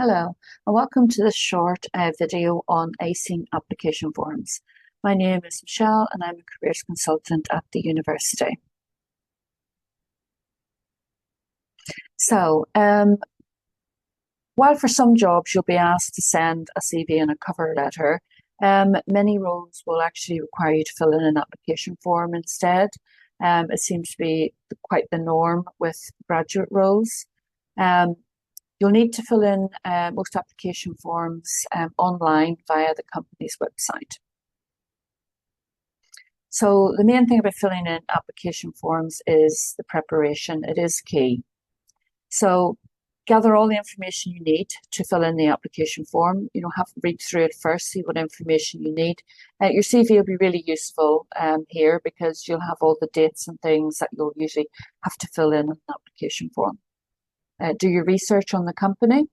Hello, and welcome to this short video on acing application forms. My name is Michelle, and I'm a careers consultant at the university. So, while for some jobs you'll be asked to send a CV and a cover letter, many roles will actually require you to fill in an application form instead. It seems to be quite the norm with graduate roles. You'll need to fill in most application forms online via the company's website. So the main thing about filling in application forms is the preparation. It is key. So gather all the information you need to fill in the application form. Have to read through it first, see what information you need. Your CV will be really useful here because you'll have all the dates and things that you'll usually have to fill in an application form. Do your research on the company.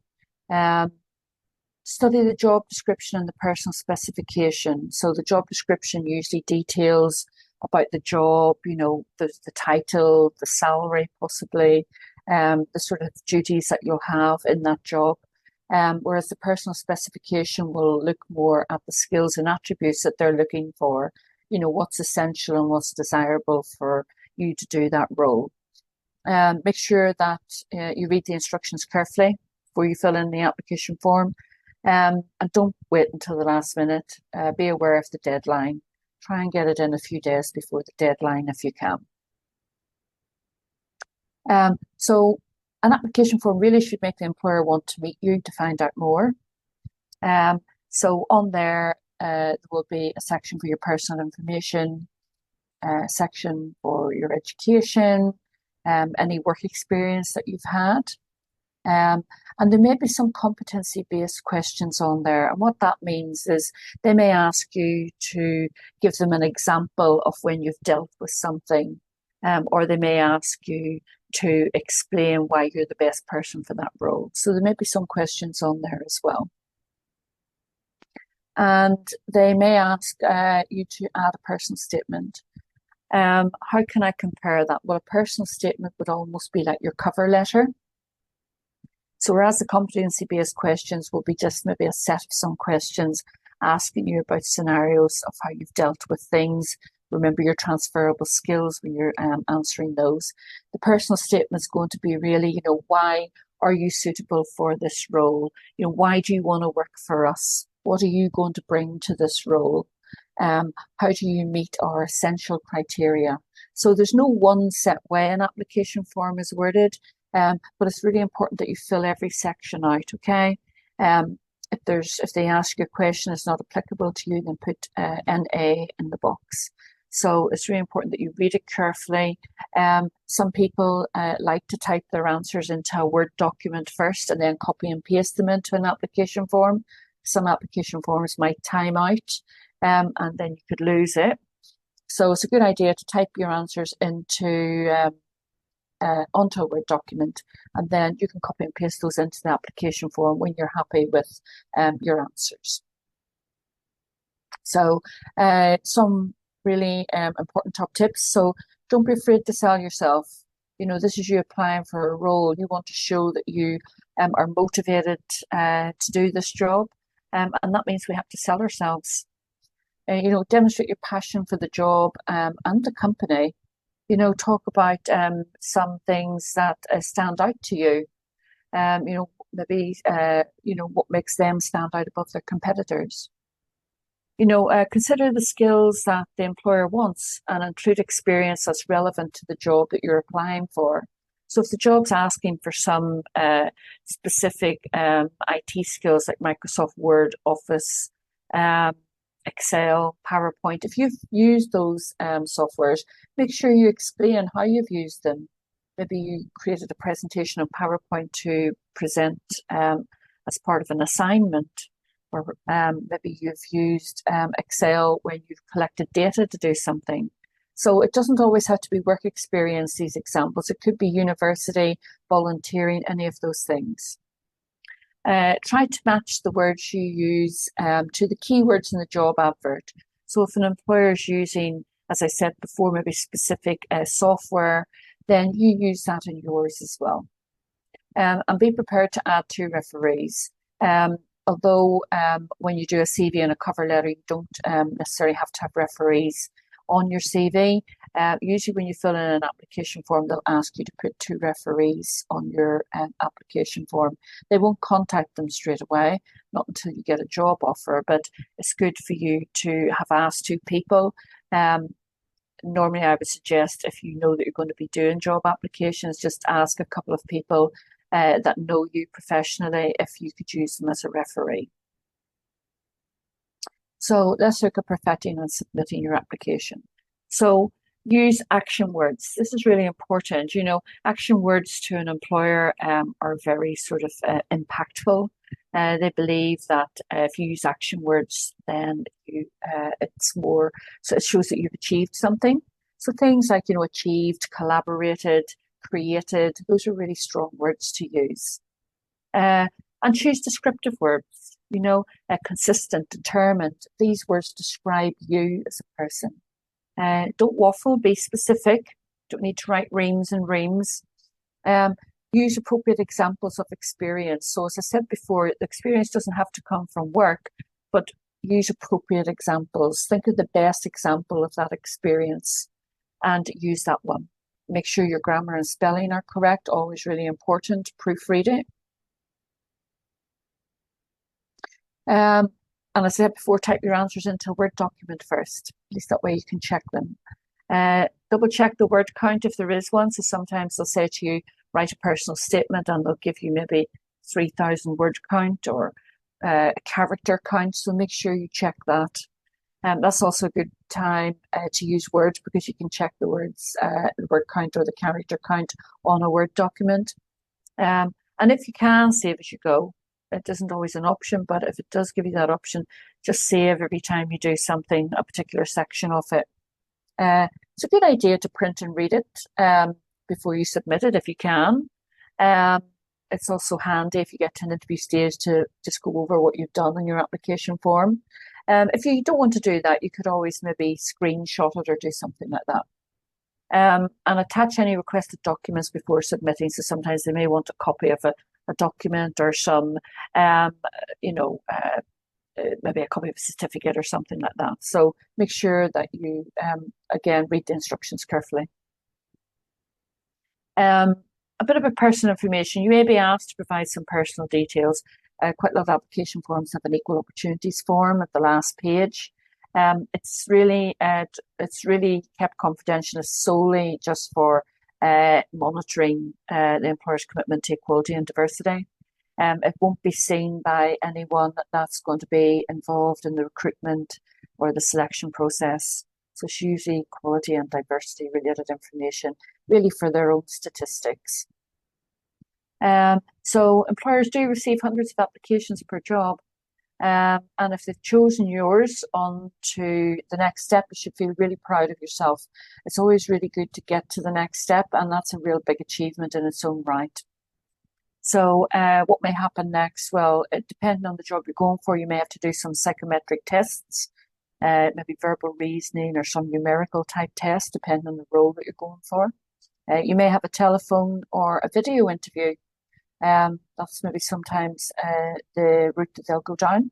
Study the job description and the personal specification. So the job description usually details about the job, the title, the salary possibly, the sort of duties that you'll have in that job. Whereas the personal specification will look more at the skills and attributes that they're looking for, what's essential and what's desirable for you to do that role. Make sure that you read the instructions carefully before you fill in the application form. And don't wait until the last minute. Be aware of the deadline. Try and get it in a few days before the deadline if you can. So an application form really should make the employer want to meet you to find out more. So on there will be a section for your personal information, a section for your education, any work experience that you've had. And there may be some competency-based questions on there. And what that means is they may ask you to give them an example of when you've dealt with something, or they may ask you to explain why you're the best person for that role. So there may be some questions on there as well. And they may ask you to add a personal statement. How can I compare that? Well, a personal statement would almost be like your cover letter. So whereas the competency-based questions will be just maybe a set of some questions asking you about scenarios of how you've dealt with things. Remember your transferable skills when you're answering those. The personal statement is going to be really, why are you suitable for this role? Why do you want to work for us? What are you going to bring to this role? How do you meet our essential criteria? So there's no one set way an application form is worded, but it's really important that you fill every section out, okay? If they ask you a question that's not applicable to you, then put an A in the box. So it's really important that you read it carefully. Some people like to type their answers into a Word document first and then copy and paste them into an application form. Some application forms might time out. And then you could lose it. So it's a good idea to type your answers into onto a Word document, and then you can copy and paste those into the application form when you're happy with your answers. So some really important top tips. So don't be afraid to sell yourself. This is you applying for a role. You want to show that you are motivated to do this job, and that means we have to sell ourselves. Demonstrate your passion for the job and the company. Talk about some things that stand out to you. Maybe what makes them stand out above their competitors. Consider the skills that the employer wants and include experience that's relevant to the job that you're applying for. So if the job's asking for some specific IT skills like Microsoft Word, Office, Excel, PowerPoint, if you've used those softwares, make sure you explain how you've used them. Maybe you created a presentation on PowerPoint to present as part of an assignment, or maybe you've used Excel when you've collected data to do something. So it doesn't always have to be work experience, these examples. It could be university, volunteering, any of those things. Try to match the words you use to the keywords in the job advert. So if an employer is using, as I said before, maybe specific software, then you use that in yours as well. And be prepared to add 2 referees. Although when you do a CV and a cover letter, you don't necessarily have to have referees on your CV. Usually when you fill in an application form, they'll ask you to put two referees on your application form. They won't contact them straight away, not until you get a job offer, but it's good for you to have asked two people. Normally, I would suggest if you know that you're going to be doing job applications, just ask a couple of people that know you professionally if you could use them as a referee. So let's look at perfecting and submitting your application. So use action words. This is really important. You know, action words to an employer are very sort of impactful. They believe that if you use action words, then it's more, so it shows that you've achieved something. So things like, you know, achieved, collaborated, created, those are really strong words to use. And choose descriptive words, you know, consistent, determined. These words describe you as a person. Don't waffle, be specific. Don't need to write reams and reams. Use appropriate examples of experience. So as I said before, the experience doesn't have to come from work, but use appropriate examples. Think of the best example of that experience and use that one. Make sure your grammar and spelling are correct, always really important. Proofread it. And as I said before, type your answers into a Word document first. At least that way you can check them. Double check the word count if there is one. So sometimes they'll say to you, write a personal statement, and they'll give you maybe 3,000 word count or a character count. So make sure you check that. That's also a good time to use Word because you can check the words, the word count or the character count on a Word document. And if you can, save as you go. It isn't always an option, but if it does give you that option, just save every time you do something, a particular section of it. It's a good idea to print and read it before you submit it if you can. It's also handy if you get to an interview stage to just go over what you've done in your application form. If you don't want to do that, you could always maybe screenshot it or do something like that. And attach any requested documents before submitting. So sometimes they may want a copy of a document or some, you know, maybe a copy of a certificate or something like that. So make sure that you, again, read the instructions carefully. A bit of personal information. You may be asked to provide some personal details. Quite a lot of application forms have an equal opportunities form at the last page. It's really kept confidential. It's solely just for monitoring the employer's commitment to equality and diversity. It won't be seen by anyone that's going to be involved in the recruitment or the selection process. So it's usually equality and diversity related information, really for their own statistics. So employers do receive hundreds of applications per job. And if they've chosen yours on to the next step, you should feel really proud of yourself. It's always really good to get to the next step, and that's a real big achievement in its own right. So what may happen next? Well, depending on the job you're going for, you may have to do some psychometric tests, maybe verbal reasoning or some numerical type test, depending on the role that you're going for. You may have a telephone or a video interview. That's maybe sometimes the route that they'll go down.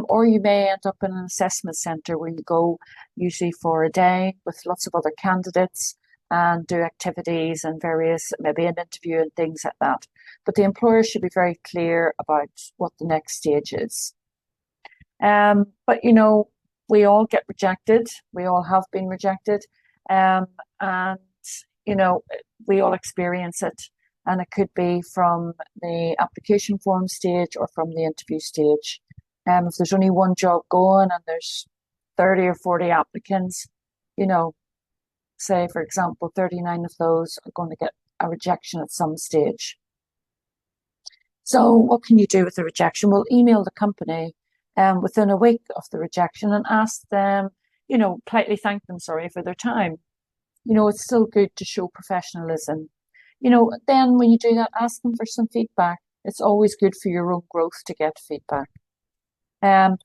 Or you may end up in an assessment centre where you go usually for a day with lots of other candidates and do activities and various, maybe an interview and things like that. But the employer should be very clear about what the next stage is. But, you know, we all get rejected. We all have been rejected. And, you know, we all experience it. And it could be from the application form stage or from the interview stage. If there's only one job going and there's 30 or 40 applicants, you know, say, for example, 39 of those are going to get a rejection at some stage. So what can you do with the rejection? Well, email the company within a week of the rejection and ask them, you know, politely thank them, sorry, for their time. You know, it's still good to show professionalism. You know, then when you do that, ask them for some feedback. It's always good for your own growth to get feedback. And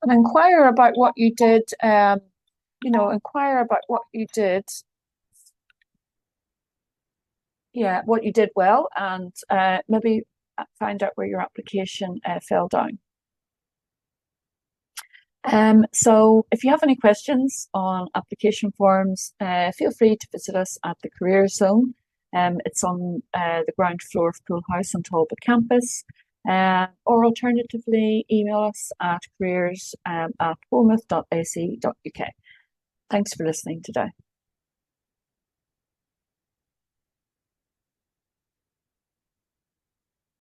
inquire about what you did, you know, inquire about what you did. Yeah, what you did well, and maybe find out where your application fell down. So if you have any questions on application forms, feel free to visit us at the Career Zone. It's on the ground floor of Pool House on Talbot campus. Or alternatively, email us at careers@bournemouth.ac.uk. Thanks for listening today.